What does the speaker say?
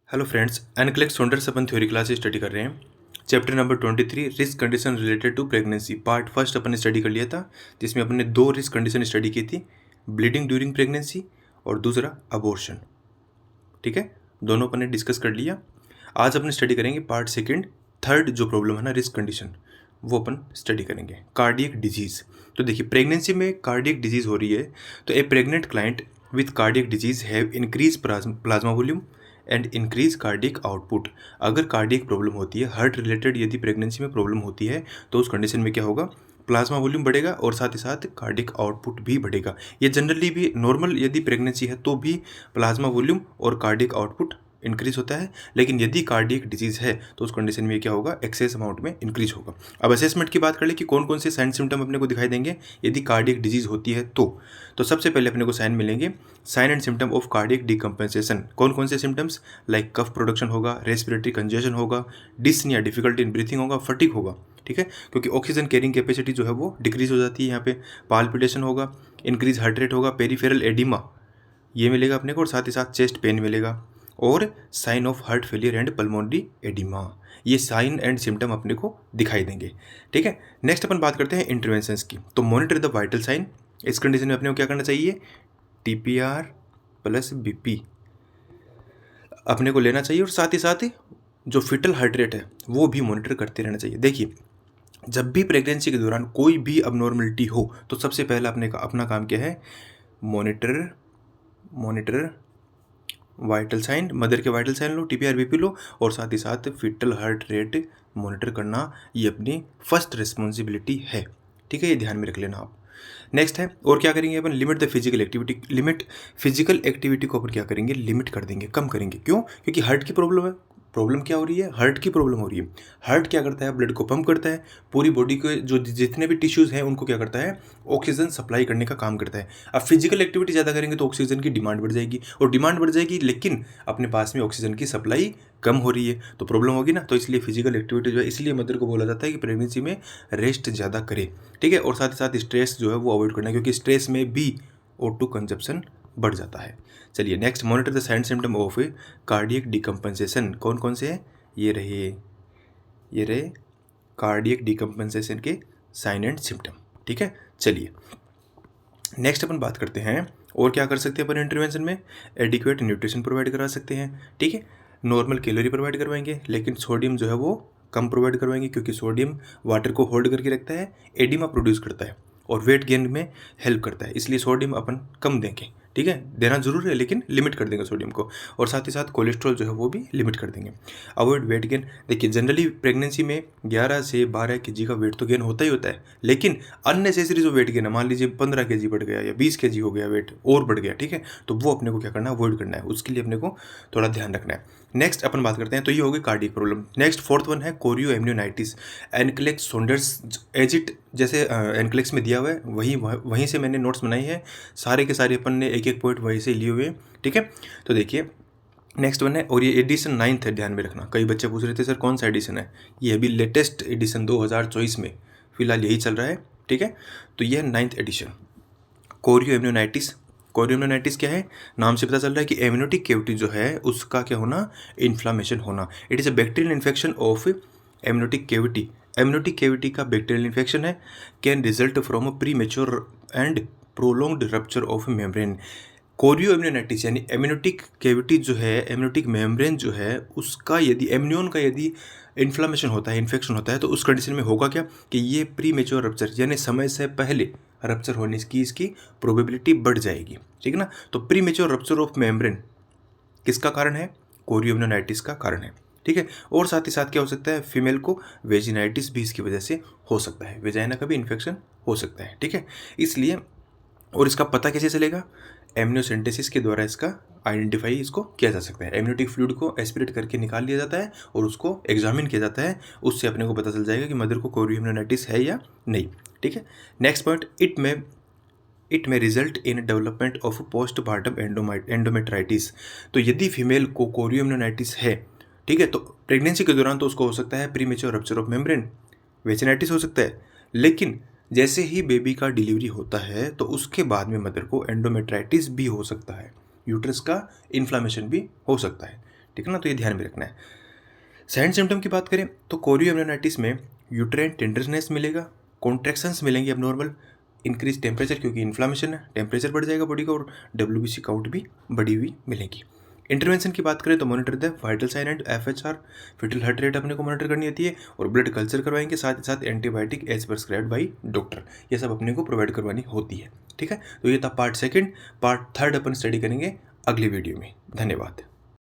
Hello friends, NCLEX Saunders अपन theory class study कर रहे हैं। Chapter number 23 risk condition related to pregnancy part first अपन ने स्टडी कर लिया था, जिसमें अपन ने दो रिस्क कंडीशन स्टडी की थी, ब्लीडिंग ड्यूरिंग प्रेगनेंसी और दूसरा अबॉर्शन। ठीक है, दोनों अपन ने डिस्कस कर लिया। आज अपन स्टडी करेंगे पार्ट सेकेंड, थर्ड जो प्रॉब्लम है ना रिस्क कंडीशन, वो अपन स्टडी करेंगे, कार्डियक डिजीज़। तो देखिए, प्रेगनेंसी में कार्डियक डिजीज़ हो रही है तो a pregnant client with cardiac disease have increase plasma volume and increase cardiac output. अगर कार्डियक प्रॉब्लम होती है, हार्ट रिलेटेड यदि प्रेगनेंसी में प्रॉब्लम होती है तो उस कंडीशन में क्या होगा, प्लाज्मा वॉल्यूम बढ़ेगा और साथ ही साथ कार्डियक आउटपुट भी बढ़ेगा। ये जनरली भी नॉर्मल यदि प्रेगनेंसी है तो भी प्लाज्मा वॉल्यूम और कार्डियक आउटपुट इंक्रीज होता है, लेकिन यदि कार्डियक डिजीज़ है तो उस कंडीशन में क्या होगा, एक्सेस अमाउंट में इंक्रीज होगा। अब असेसमेंट की बात कर ले कि कौन कौन से साइन सिम्टम अपने को दिखाई देंगे यदि कार्डियक डिजीज़ होती है तो सबसे पहले अपने को साइन मिलेंगे, sign and symptom of cardiac decompensation. कौन कौन से सिम्टम्स, लाइक कफ प्रोडक्शन होगा, रेस्पिरेटरी कंजेशन होगा, डिस्निया डिफिकल्टी इन ब्रीथिंग होगा, फटीग होगा। ठीक है, क्योंकि ऑक्सीजन कैरिंग कैपेसिटी जो है वो डिक्रीज हो जाती है यहाँ पे। पाल्पिटेशन होगा, इंक्रीज हार्ट रेट होगा, पेरीफेरल एडिमा ये मिलेगा अपने को, और साथ ही साथ चेस्ट पेन मिलेगा, और sign of heart failure and pulmonary oedema. ये साइन एंड सिम्टम अपने को दिखाई देंगे। ठीक है, नेक्स्ट अपन बात करते हैं इंटरवेंशंस की। तो मॉनिटर द वाइटल साइन। इस कंडीशन में अपने को क्या करना चाहिए, टीपीआर प्लस बीपी अपने को लेना चाहिए, और साथ ही साथ जो फिटल हार्ट रेट है वो भी मॉनिटर करते रहना चाहिए। देखिए, जब भी प्रेगनेंसी के दौरान कोई भी अबनॉर्मलिटी हो तो सबसे पहला अपना काम क्या है, मॉनिटर वाइटल साइन, मदर के वाइटल साइन लो, टीपीआर बीपी लो, और साथ ही साथ फिटल हार्ट रेट मॉनिटर करना, ये अपनी फर्स्ट रिस्पॉन्सिबिलिटी है। ठीक है, ये ध्यान में रख लेना आप। नेक्स्ट है, और क्या करेंगे अपन, limit the physical activity. Limit physical activity को अपन क्या करेंगे, लिमिट कर देंगे, कम करेंगे। क्यों? क्योंकि हार्ट की प्रॉब्लम है। प्रॉब्लम क्या हो रही है, हार्ट की प्रॉब्लम हो रही है। हार्ट क्या करता है, ब्लड को पंप करता है, पूरी बॉडी के जो जितने भी टिश्यूज़ हैं उनको क्या करता है, ऑक्सीजन सप्लाई करने का काम करता है। अब फिजिकल एक्टिविटी ज़्यादा करेंगे तो ऑक्सीजन की डिमांड बढ़ जाएगी, और डिमांड बढ़ जाएगी लेकिन अपने पास में ऑक्सीजन की सप्लाई कम हो रही है तो प्रॉब्लम होगी ना। तो इसलिए फिजिकल एक्टिविटी जो है, इसलिए मदर को बोला जाता है कि प्रेगनेंसी में रेस्ट ज़्यादा करे। ठीक है, और साथ ही साथ स्ट्रेस जो है वो अवॉइड करना है, क्योंकि स्ट्रेस में भी O2 कंजप्शन बढ़ जाता है। चलिए next, monitor the sign symptom of cardiac decompensation. कौन कौन से हैं, ये रहे कार्डियक डिकम्पेंसेशन के साइन एंड सिम्टम। ठीक है, चलिए नेक्स्ट अपन बात करते हैं, और क्या कर सकते हैं अपन इंटरवेंशन में, एडिक्वेट न्यूट्रिशन प्रोवाइड करा सकते हैं। ठीक है, नॉर्मल कैलोरी प्रोवाइड करवाएंगे, लेकिन सोडियम जो है वो कम प्रोवाइड करवाएंगे, क्योंकि सोडियम वाटर को होल्ड करके रखता है, एडिमा प्रोड्यूस करता है और वेट गेन में हेल्प करता है, इसलिए सोडियम अपन कम देंगे। ठीक है, देना जरूर है लेकिन लिमिट कर देंगे सोडियम को, और साथ ही साथ कोलेस्ट्रॉल जो है वो भी लिमिट कर देंगे। Avoid weight gain. देखिए, जनरली प्रेगनेंसी में 11 से 12 केजी का वेट तो गेन होता ही होता है, लेकिन अननेसेसरी जो वेट गेन है, मान लीजिए 15 केजी बढ़ गया या 20 केजी हो गया, वेट और बढ़ गया, ठीक है, तो वो अपने को क्या करना है, अवॉइड करना है, उसके लिए अपने को थोड़ा ध्यान रखना है। नेक्स्ट अपन बात करते हैं, तो ये होगी cardiac problem. Next fourth one है कोरियो एम्नियोनाइटिस, एनक्लेक्स सोंडर्स एजिट, जैसे एनक्लेक्स में दिया हुआ है वहीं से मैंने नोट्स बनाई है, सारे के सारे अपन ने एक एक पॉइंट वहीं से लिए हुए हैं। ठीक है, तो देखिए नेक्स्ट वन है, और ये एडिशन 9th है, ध्यान में रखना। कई बच्चे पूछ रहे थे सर कौन सा एडिशन है, ये अभी लेटेस्ट एडिशन 2024 में फिलहाल यही चल रहा है। ठीक है, तो ये है 9th एडिशन, कोरियो एम्नियोनाइटिस। कोरियो एम्नियोनाइटिस क्या है, नाम से पता चल रहा है कि एम्नियोटिक कैविटी जो है उसका क्या होना, इन्फ्लामेशन होना। It is a bacterial infection of amniotic cavity. Amniotic cavity का बैक्टीरियल इन्फेक्शन है, can result from a premature and prolonged rupture of membrane. Chorioamnionitis यानी एम्नियोटिक कैविटी जो है, एम्नियोटिक मेम्ब्रेन जो है उसका यदि एम्नियोन का यदि इन्फ्लामेशन होता है, इन्फेक्शन होता है, तो उस कंडीशन में होगा क्या कि ये प्री मेच्योर रप्चर यानी समय से पहले रप्चर होने की इसकी प्रोबेबिलिटी बढ़ जाएगी। ठीक है ना, तो pre mature rupture of membrane किसका कारण है, कोरियो एम्नियोनाइटिस का कारण है। ठीक है, और साथ ही साथ क्या हो सकता है, फीमेल को वेजिनाइटिस भी इसकी वजह से हो सकता है, वेजाइना का भी इन्फेक्शन हो सकता है। ठीक है, इसलिए, और इसका पता कैसे चलेगा, एम्नियोसेंटेसिस के द्वारा इसका आइडेंटिफाई इसको किया जा सकता है। एम्नियोटिक फ्लूइड को एस्पिरेट करके निकाल लिया जाता है और उसको एग्जामिन किया जाता है, उससे अपने को पता चल जाएगा कि मदर को कोरियो एम्नियोनाइटिस है या नहीं। ठीक है, नेक्स्ट पॉइंट, इट में result in development of postmortem endometritis. तो यदि फीमेल को कोरियो एम्नियोनाइटिस है, ठीक है, तो प्रेगनेंसी के दौरान तो उसको हो सकता है premature rupture of membrane, vaginitis हो सकता है, लेकिन जैसे ही बेबी का डिलीवरी होता है तो उसके बाद में मदर को एंडोमेट्राइटिस भी हो सकता है, यूट्रस का इन्फ्लामेशन भी हो सकता है। ठीक है ना, तो ये ध्यान में रखना है। साइन सिम्टम की बात करें तो कोरियोअमनियोनाइटिस में यूट्राइन टेंडरनेस मिलेगा, कॉन्ट्रैक्शंस मिलेंगे अब नॉर्मल, इंक्रीज टेम्परेचर क्योंकि इन्फ्लामेशन है, टेम्परेचर बढ़ जाएगा बॉडी का, और WBC काउंट भी बढ़ी हुई मिलेगी। इंटरवेंशन की बात करें तो monitor the vital sign and FHR, foetal heart rate अपने को मॉनिटर करनी होती है, और ब्लड कल्चर करवाएंगे, साथ ही साथ antibiotic as prescribed by doctor, ये सब अपने को प्रोवाइड करवानी होती है। ठीक है, तो ये था पार्ट सेकंड। पार्ट थर्ड अपन स्टडी करेंगे अगली वीडियो में। धन्यवाद।